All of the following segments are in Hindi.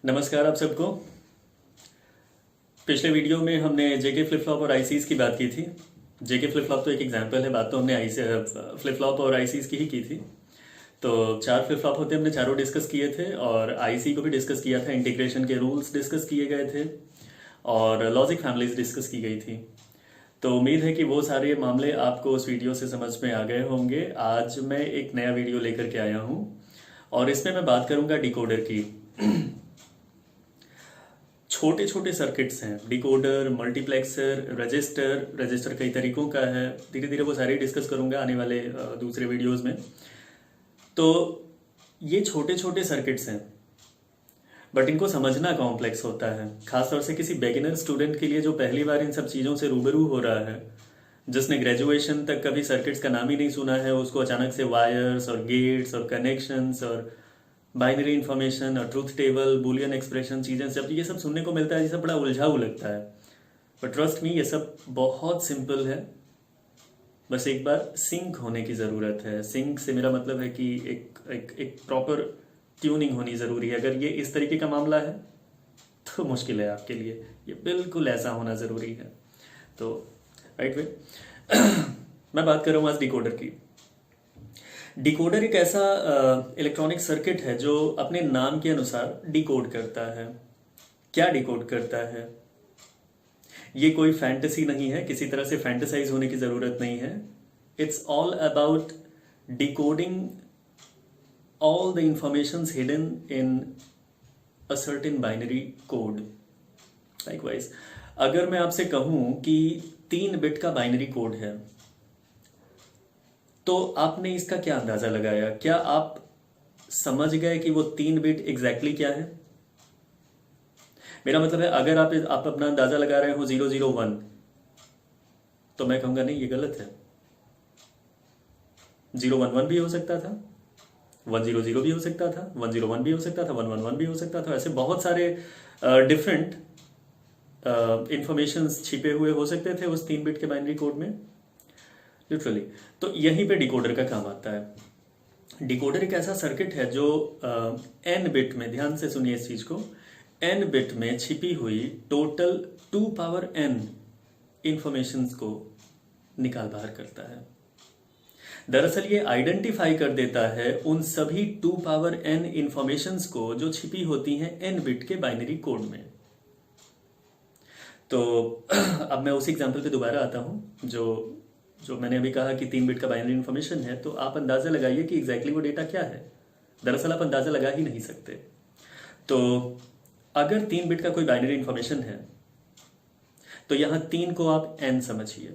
नमस्कार आप सबको। पिछले वीडियो में हमने जेके फ्लिप फ्लॉप और आईसीज की बात की थी। जेके फ्लिप फ्लॉप तो एक एग्जांपल है, बात तो हमने आई फ्लिप फ्लॉप और आईसीज की ही की थी। तो 4 फ्लिप फ्लॉप होते हमने चारों डिस्कस किए थे और आईसी को भी डिस्कस किया था। इंटीग्रेशन के रूल्स डिस्कस किए गए थे और लॉजिक फैमिलीज डिस्कस की गई थी। तो उम्मीद है कि वो सारे मामले आपको उस वीडियो से समझ में आ गए होंगे। आज मैं एक नया वीडियो लेकर के आया हूँ और इसमें मैं बात करूँगा डिकोडर की। छोटे छोटे सर्किट्स हैं, डिकोडर, मल्टीप्लेक्सर, रजिस्टर कई तरीकों का है। धीरे धीरे वो सारे डिस्कस करूंगा आने वाले दूसरे वीडियोस में। तो ये छोटे छोटे सर्किट्स हैं बट इनको समझना कॉम्प्लेक्स होता है, खासतौर से किसी बेगिनर स्टूडेंट के लिए जो पहली बार इन सब चीज़ों से रूबरू हो रहा है, जिसने ग्रेजुएशन तक कभी सर्किट्स का नाम ही नहीं सुना है। उसको अचानक से वायर्स और गेट्स और कनेक्शंस और बाइनरी इंफॉर्मेशन और ट्रूथ टेबल, बुलियन एक्सप्रेशन, चीज़ें जब ये सब सुनने को मिलता है, ये सब बड़ा उलझाऊ लगता है। बट ट्रस्ट मी, ये सब बहुत सिंपल है। बस एक बार सिंक होने की ज़रूरत है। सिंक से मेरा मतलब है कि एक प्रॉपर ट्यूनिंग होनी ज़रूरी है। अगर ये इस तरीके का मामला है तो मुश्किल है आपके लिए, ये बिल्कुल ऐसा होना ज़रूरी है। तो राइट वे मैं बात कर रहा हूँ आज डिकोडर की। डिकोडर एक ऐसा इलेक्ट्रॉनिक सर्किट है जो अपने नाम के अनुसार डिकोड करता है। क्या डिकोड करता है? ये कोई फैंटेसी नहीं है, किसी तरह से फैंटेसाइज होने की जरूरत नहीं है। It's all about decoding all the informations hidden in a certain binary code. Likewise अगर मैं आपसे कहूं कि 3 बिट का बाइनरी कोड है तो आपने इसका क्या अंदाजा लगाया? क्या आप समझ गए कि वो 3 बिट एग्जैक्टली क्या है? मेरा मतलब है अगर आप अपना अंदाजा लगा रहे हो 001 तो मैं कहूंगा नहीं, ये गलत है। 011 भी हो सकता था, 100 भी हो सकता था, 101 भी हो सकता था, 111 भी हो सकता था। ऐसे बहुत सारे डिफरेंट इंफॉर्मेशंस छिपे हुए हो सकते थे उस 3 बिट के बाइनरी कोड में, लिटरली। तो यहीं पे डिकोडर का काम आता है। डिकोडर एक ऐसा सर्किट है जो एन बिट में, ध्यान से सुनिए इस चीज को, एन बिट में छिपी हुई टोटल 2 पावर n इंफॉर्मेशंस को निकाल बाहर करता है। दरअसल ये आइडेंटिफाई कर देता है उन सभी 2 पावर n इंफॉर्मेशंस को जो छिपी होती हैं n बिट के बाइनरी कोड में। तो अब मैं उसी एग्जांपल पे दोबारा आता हूं जो मैंने अभी कहा कि 3 बिट का बाइनरी इंफॉर्मेशन है। तो आप अंदाजा लगाइए कि एग्जैक्टली वो डेटा क्या है। दरअसल आप अंदाजा लगा ही नहीं सकते। तो अगर 3 बिट का कोई बाइनरी इंफॉर्मेशन है तो यहां 3 को आप n समझिए।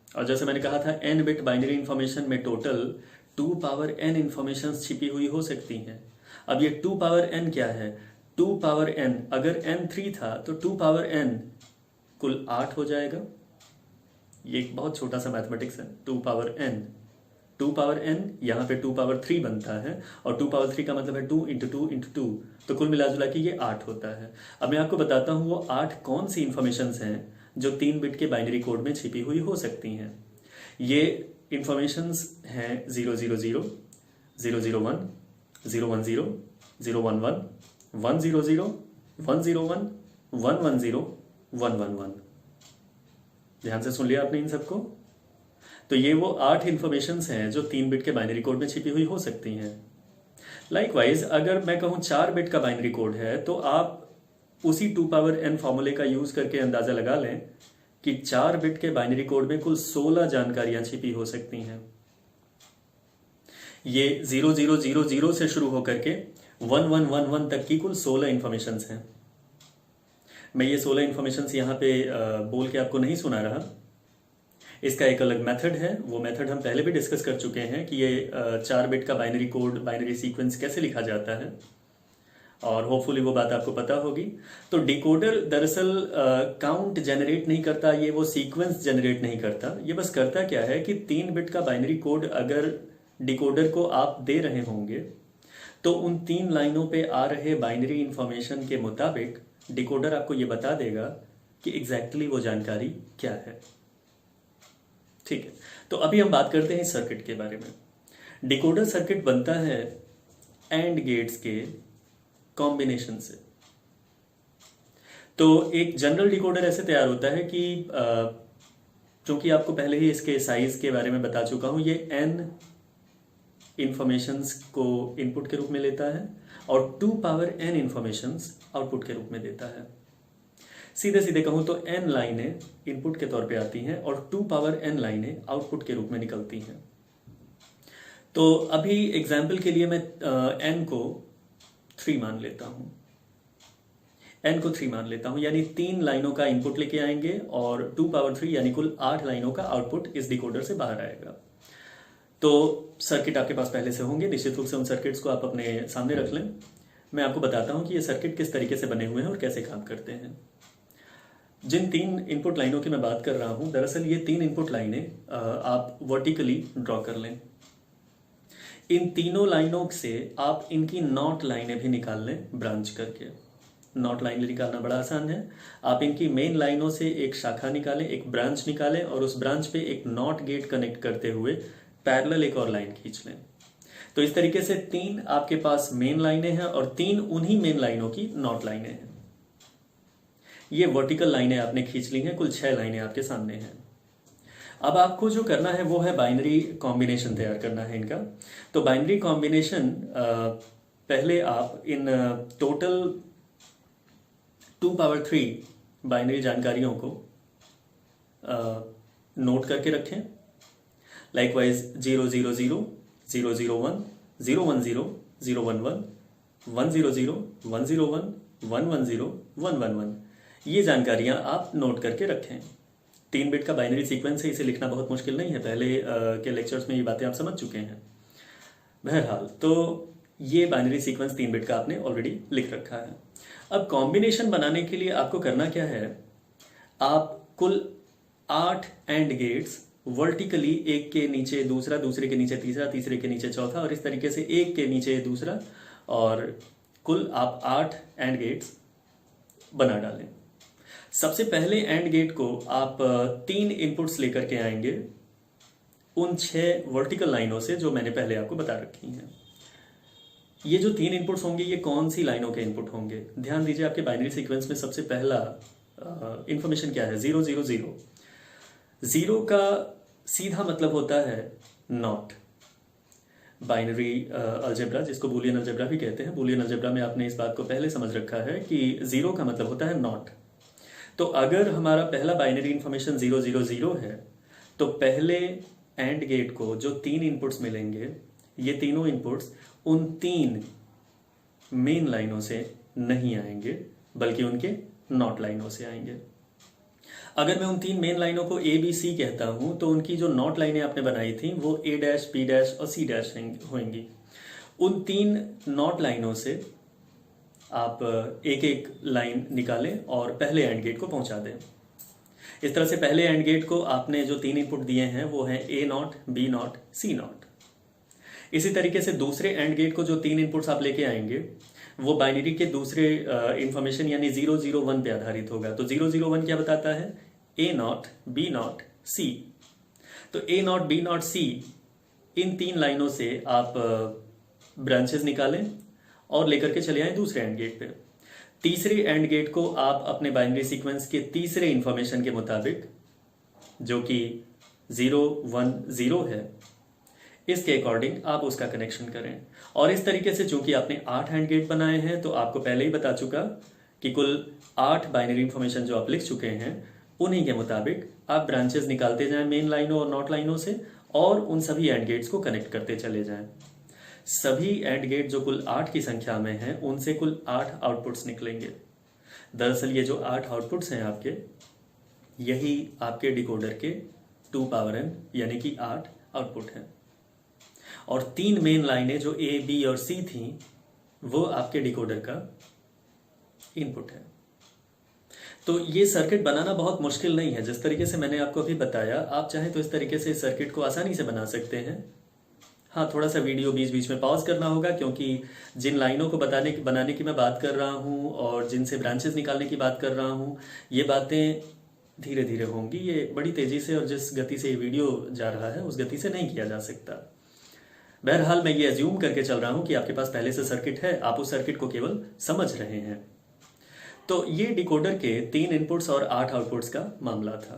और जैसे मैंने कहा था, n बिट बाइनरी इंफॉर्मेशन में टोटल 2 पावर n इंफॉर्मेशन छिपी हुई हो सकती हैं। अब ये 2 पावर n क्या है? 2 पावर n, अगर n 3 था तो 2 पावर n कुल 8 हो जाएगा। ये एक बहुत छोटा सा मैथमेटिक्स है। 2 पावर n, 2 पावर n यहाँ पे 2 पावर 3 बनता है और 2 पावर 3 का मतलब है 2 इंटू 2 इंटू 2, तो कुल मिला जुला के ये 8 होता है। अब मैं आपको बताता हूँ वो 8 कौन सी इंफॉर्मेशंस हैं जो 3 बिट के बाइनरी कोड में छिपी हुई हो सकती हैं। ये इंफॉर्मेशंस हैं 000, 001, 010, 011, 100, 101, 110, 111। ध्यान से सुन लिया आपने इन सबको? तो ये वो 8 इंफॉर्मेशंस हैं जो 3 बिट के बाइनरी कोड में छिपी हुई हो सकती हैं। लाइकवाइज अगर मैं कहूं 4 बिट का बाइनरी कोड है तो आप उसी 2 पावर n फॉर्मूले का यूज करके अंदाजा लगा लें कि 4 बिट के बाइनरी कोड में कुल 16 जानकारियां छिपी हो सकती हैं। ये 0000 से शुरू होकर के 1111 तक की कुल 16 इंफॉर्मेशंस हैं। मैं ये 16 इंफॉर्मेशंस यहाँ पे बोल के आपको नहीं सुना रहा। इसका एक अलग मेथड है, वो मेथड हम पहले भी डिस्कस कर चुके हैं कि ये 4 बिट का बाइनरी कोड, बाइनरी सीक्वेंस कैसे लिखा जाता है, और होपफुली वो बात आपको पता होगी। तो डिकोडर दरअसल काउंट जनरेट नहीं करता, ये वो सीक्वेंस जनरेट नहीं करता। ये बस करता क्या है कि 3 बिट का बाइनरी कोड अगर डिकोडर को आप दे रहे होंगे तो उन 3 लाइनों पे आ रहे बाइनरी इंफॉर्मेशन के मुताबिक डिकोडर आपको ये बता देगा कि एग्जैक्टली वो जानकारी क्या है। ठीक है, तो अभी हम बात करते हैं सर्किट के बारे में। डिकोडर सर्किट बनता है एंड गेट्स के कॉम्बिनेशन से। तो एक जनरल डिकोडर ऐसे तैयार होता है कि चूंकि आपको पहले ही इसके साइज के बारे में बता चुका हूं, ये n इंफॉर्मेशंस को इनपुट के रूप में लेता है और 2 पावर n इंफॉर्मेशंस आउटपुट के रूप में देता है। सीधे सीधे कहूं तो n लाइनें इनपुट के तौर पे आती हैं और 2 पावर n लाइनें आउटपुट के रूप में निकलती हैं। तो अभी एग्जाम्पल के लिए मैं n को 3 मान लेता हूं, n को 3 मान लेता हूं, यानी 3 लाइनों का इनपुट लेके आएंगे और 2 पावर 3 यानी कुल 8 लाइनों का आउटपुट इस डिकोडर से बाहर आएगा। तो सर्किट आपके पास पहले से होंगे, निश्चित रूप से उन सर्किट्स को आप अपने सामने रख लें। मैं आपको बताता हूं कि ये सर्किट किस तरीके से बने हुए हैं और कैसे काम करते हैं। जिन 3 इनपुट लाइनों की मैं बात कर रहा हूं, दरअसल ये 3 इनपुट लाइनें आप वर्टिकली ड्रॉ कर लें। इन तीनों लाइनों से आप इनकी नॉट लाइनें भी निकाल लें ब्रांच करके। नॉट लाइन निकालना बड़ा आसान है। आप इनकी मेन लाइनों से एक शाखा निकालें, एक ब्रांच निकालें और उस ब्रांच पे एक नॉट गेट कनेक्ट करते हुए पैरेलल एक और लाइन खींच लें। तो इस तरीके से 3 आपके पास मेन लाइनें हैं और 3 उन्हीं मेन लाइनों की नॉट लाइनें हैं। ये वर्टिकल लाइनें आपने खींच ली हैं, कुल 6 लाइनें आपके सामने हैं। अब आपको जो करना है वो है बाइनरी कॉम्बिनेशन तैयार करना है इनका। तो बाइनरी कॉम्बिनेशन पहले आप इन टोटल 2 पावर 3 बाइनरी जानकारियों को नोट करके रखें। लाइकवाइज 000, 001, 010, 011, 100, 101, 110, 111, ये जानकारियां आप नोट करके रखें। 3 बिट का बाइनरी सीक्वेंस है, इसे लिखना बहुत मुश्किल नहीं है, पहले के लेक्चर्स में ये बातें आप समझ चुके हैं। बहरहाल, तो ये बाइनरी सीक्वेंस 3 बिट का आपने ऑलरेडी लिख रखा है। अब कॉम्बिनेशन बनाने के लिए आपको करना क्या है, आप कुल 8 एंड गेट्स वर्टिकली एक के नीचे दूसरा, दूसरे के नीचे तीसरा, तीसरे के नीचे चौथा और इस तरीके से एक के नीचे दूसरा, और कुल आप 8 एंड गेट्स बना डालें। सबसे पहले एंड गेट को आप 3 इनपुट्स लेकर के आएंगे उन 6 वर्टिकल लाइनों से जो मैंने पहले आपको बता रखी हैं। ये जो 3 इनपुट्स होंगे ये कौन सी लाइनों के इनपुट होंगे? ध्यान दीजिए, आपके बाइनरी सीक्वेंस में सबसे पहला इंफॉर्मेशन क्या है? 000। 0 का सीधा मतलब होता है नॉट। बाइनरी अलजेब्रा, जिसको बूलियन अलजेब्रा भी कहते हैं, बूलियन अलजेब्रा में आपने इस बात को पहले समझ रखा है कि 0 का मतलब होता है नॉट। तो अगर हमारा पहला बाइनरी इंफॉर्मेशन 000 है तो पहले एंड गेट को जो 3 इनपुट्स मिलेंगे, ये तीनों इनपुट्स उन 3 मेन लाइनों से नहीं आएंगे बल्कि उनके नॉट लाइनों से आएंगे। अगर मैं उन 3 मेन लाइनों को ए बी सी कहता हूं तो उनकी जो नॉट लाइनें आपने बनाई थी वो ए डैश, बी डैश और सी डैश होंगी। उन 3 नॉट लाइनों से आप एक एक लाइन निकालें और पहले एंड गेट को पहुंचा दें। इस तरह से पहले एंड गेट को आपने जो 3 इनपुट दिए हैं वो है A not, B not, C not. इसी तरीके से दूसरे एंड गेट को जो 3 इनपुट्स आप लेके आएंगे वो बाइनरी के दूसरे इंफॉर्मेशन यानी 001 पे आधारित होगा। तो 001 क्या बताता है? ए नॉट, बी नॉट, सी। तो ए नॉट, बी नॉट, सी, इन 3 लाइनों से आप ब्रांचेस निकालें और लेकर के चले आए दूसरे एंड गेट पे। तीसरे एंड गेट को आप अपने बाइनरी सीक्वेंस के तीसरे इंफॉर्मेशन के मुताबिक, जो कि 010 है, इसके अकॉर्डिंग आप उसका कनेक्शन करें। और इस तरीके से चूंकि आपने 8 एंड गेट बनाए हैं तो आपको पहले ही बता चुका कि कुल 8 बाइनरी इंफॉर्मेशन जो आप लिख चुके हैं उन्हीं के मुताबिक आप ब्रांचेस निकालते जाएं मेन लाइनों और नॉट लाइनों से और उन सभी एंड गेट्स को कनेक्ट करते चले जाएं। सभी एंड गेट जो कुल 8 की संख्या में हैं उनसे कुल 8 आउटपुट्स निकलेंगे। दरअसल ये जो 8 आउटपुट्स हैं आपके, यही आपके डिकोडर के 2 पावर n यानी कि 8 आउटपुट हैं। और 3 मेन लाइनें जो ए, बी और सी थी वो आपके डिकोडर का इनपुट है। तो ये सर्किट बनाना बहुत मुश्किल नहीं है। जिस तरीके से मैंने आपको अभी बताया, आप चाहें तो इस तरीके से सर्किट को आसानी से बना सकते हैं। हाँ, थोड़ा सा वीडियो बीच बीच में पॉज करना होगा क्योंकि जिन लाइनों को बनाने की मैं बात कर रहा हूँ और जिनसे ब्रांचेस निकालने की बात कर रहा हूँ, ये बातें धीरे धीरे होंगी। ये बड़ी तेजी से और जिस गति से ये वीडियो जा रहा है उस गति से नहीं किया जा सकता। बहरहाल मैं ये एज्यूम करके चल रहा हूँ कि आपके पास पहले से सर्किट है, आप उस सर्किट को केवल समझ रहे हैं। तो ये डिकोडर के 3 इनपुट्स और 8 आउटपुट्स का मामला था।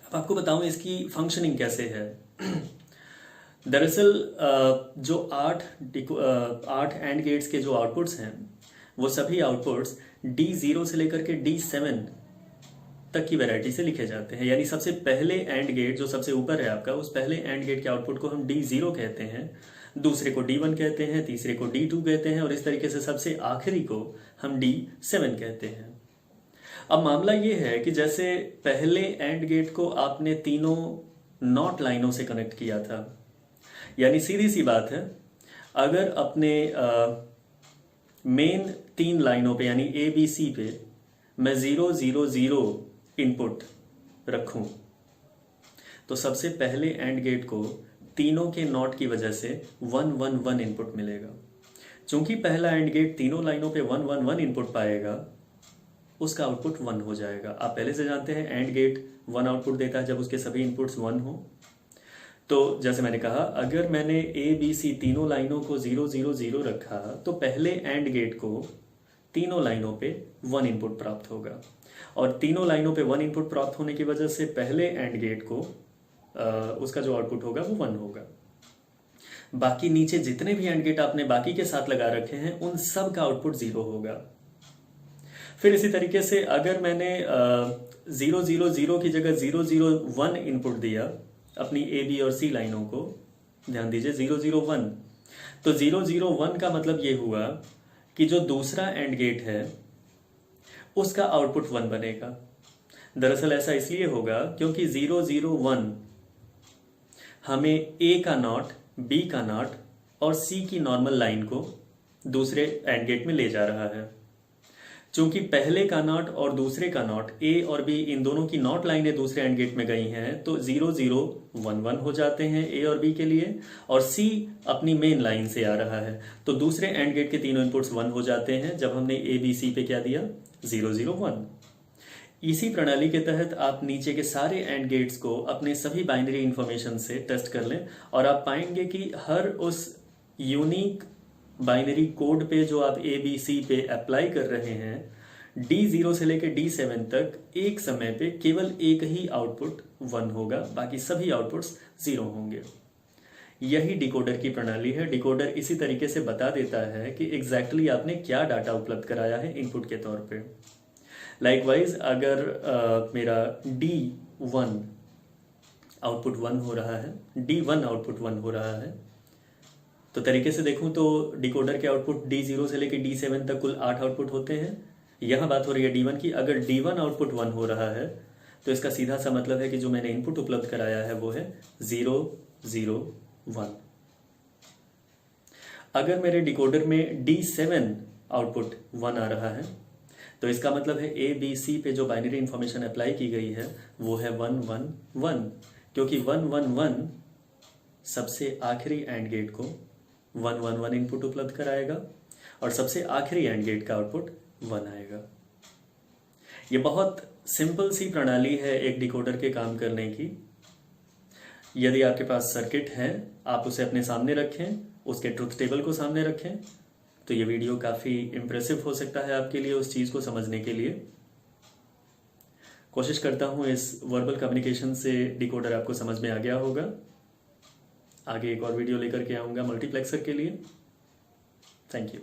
अब आपको बताऊं इसकी फंक्शनिंग कैसे है। दरअसल जो 8 एंड गेट्स के जो आउटपुट्स हैं वो सभी आउटपुट्स D0 से लेकर के D7 तक की वैरायटी से लिखे जाते हैं। यानी सबसे पहले एंड गेट जो सबसे ऊपर है आपका, उस पहले एंड गेट के आउटपुट को हम D0 कहते हैं, दूसरे को D1 कहते हैं, तीसरे को D2 कहते हैं और इस तरीके से सबसे आखिरी को हम D7 कहते हैं। अब मामला ये है कि जैसे पहले एंड गेट को आपने तीनों नॉट लाइनों से कनेक्ट किया था, यानी सीधी सी बात है, अगर अपने मेन 3 लाइनों पे यानी ABC पे मैं 0 0 0 इनपुट रखूं तो सबसे पहले एंड गेट को तीनों के नॉट की वजह से 1 1 1 इनपुट मिलेगा। चूंकि पहला एंड गेट तीनों लाइनों पे 1 1 1 इनपुट पाएगा, उसका आउटपुट 1 हो जाएगा। आप पहले से जानते हैं एंड गेट 1 आउटपुट देता है जब उसके सभी इनपुट्स 1 हो। तो जैसे मैंने कहा, अगर मैंने ABC तीनों लाइनों को 0 0 0 रखा तो पहले एंड गेट को तीनों लाइनों पे 1 इनपुट प्राप्त होगा और तीनों लाइनों पे 1 इनपुट प्राप्त होने की वजह से पहले एंड गेट को उसका जो आउटपुट होगा वो 1 होगा। बाकी नीचे जितने भी एंड गेट आपने बाकी के साथ लगा रखे हैं उन सब का आउटपुट 0 होगा। फिर इसी तरीके से अगर मैंने 0 0 0 की जगह 0 0 1 इनपुट दिया अपनी AB और C लाइनों को, ध्यान दीजिए 0 0 1, तो 0 0 1 का मतलब ये हुआ कि जो दूसरा एंड गेट है उसका आउटपुट 1 बनेगा। दरअसल ऐसा इसलिए होगा क्योंकि 0 0 1 हमें A का नॉट, B का नॉट और C की नॉर्मल लाइन को दूसरे एंड गेट में ले जा रहा है। चूंकि पहले का नॉट और दूसरे का नॉट, A और B इन दोनों की नॉट लाइनें दूसरे एंड गेट में गई हैं, तो 0 0 1 1 हो जाते हैं A और B के लिए, और C अपनी मेन लाइन से आ रहा है तो दूसरे एंड गेट के तीनों इनपुट्स 1 हो जाते हैं जब हमने ABC पे क्या दिया 0 0 1। इसी प्रणाली के तहत आप नीचे के सारे एंड गेट्स को अपने सभी बाइनरी इंफॉर्मेशन से टेस्ट कर लें और आप पाएंगे कि हर उस यूनिक बाइनरी कोड पे जो आप ABC पे अप्लाई कर रहे हैं, D0 से लेकर D7 तक एक समय पे केवल एक ही आउटपुट 1 होगा, बाकी सभी आउटपुट्स 0 होंगे। यही डिकोडर की प्रणाली है। डिकोडर इसी तरीके से बता देता है कि एग्जैक्टली आपने क्या डाटा उपलब्ध कराया है इनपुट के तौर पे। लाइकवाइज अगर मेरा D1 आउटपुट 1 हो रहा है, D1 आउटपुट 1 हो रहा है, तो तरीके से देखूं तो डिकोडर के आउटपुट D0 से लेकर D7 तक कुल 8 आउटपुट होते हैं। यहां बात हो रही है D1 की। अगर D1 आउटपुट 1 हो रहा है तो इसका सीधा सा मतलब है कि जो मैंने इनपुट उपलब्ध कराया है वो है 0 0 1। अगर मेरे डिकोडर में D7 आउटपुट 1 आ रहा है तो इसका मतलब है ABC पे जो बाइनरी इंफॉर्मेशन अप्लाई की गई है वो है 1 1 1, क्योंकि 1 1 1 सबसे आखिरी एंड गेट को 1 1 1 इनपुट उपलब्ध कराएगा और सबसे आखिरी एंड गेट का आउटपुट 1 आएगा। ये बहुत सिंपल सी प्रणाली है एक डिकोडर के काम करने की। यदि आपके पास सर्किट है, आप उसे अपने सामने रखें, उसके ट्रुथ टेबल को सामने रखें, तो ये वीडियो काफ़ी इम्प्रेसिव हो सकता है आपके लिए उस चीज़ को समझने के लिए। कोशिश करता हूँ इस वर्बल कम्युनिकेशन से डिकोडर आपको समझ में आ गया होगा। आगे एक और वीडियो लेकर के आऊँगा मल्टीप्लेक्सर के लिए। Thank you.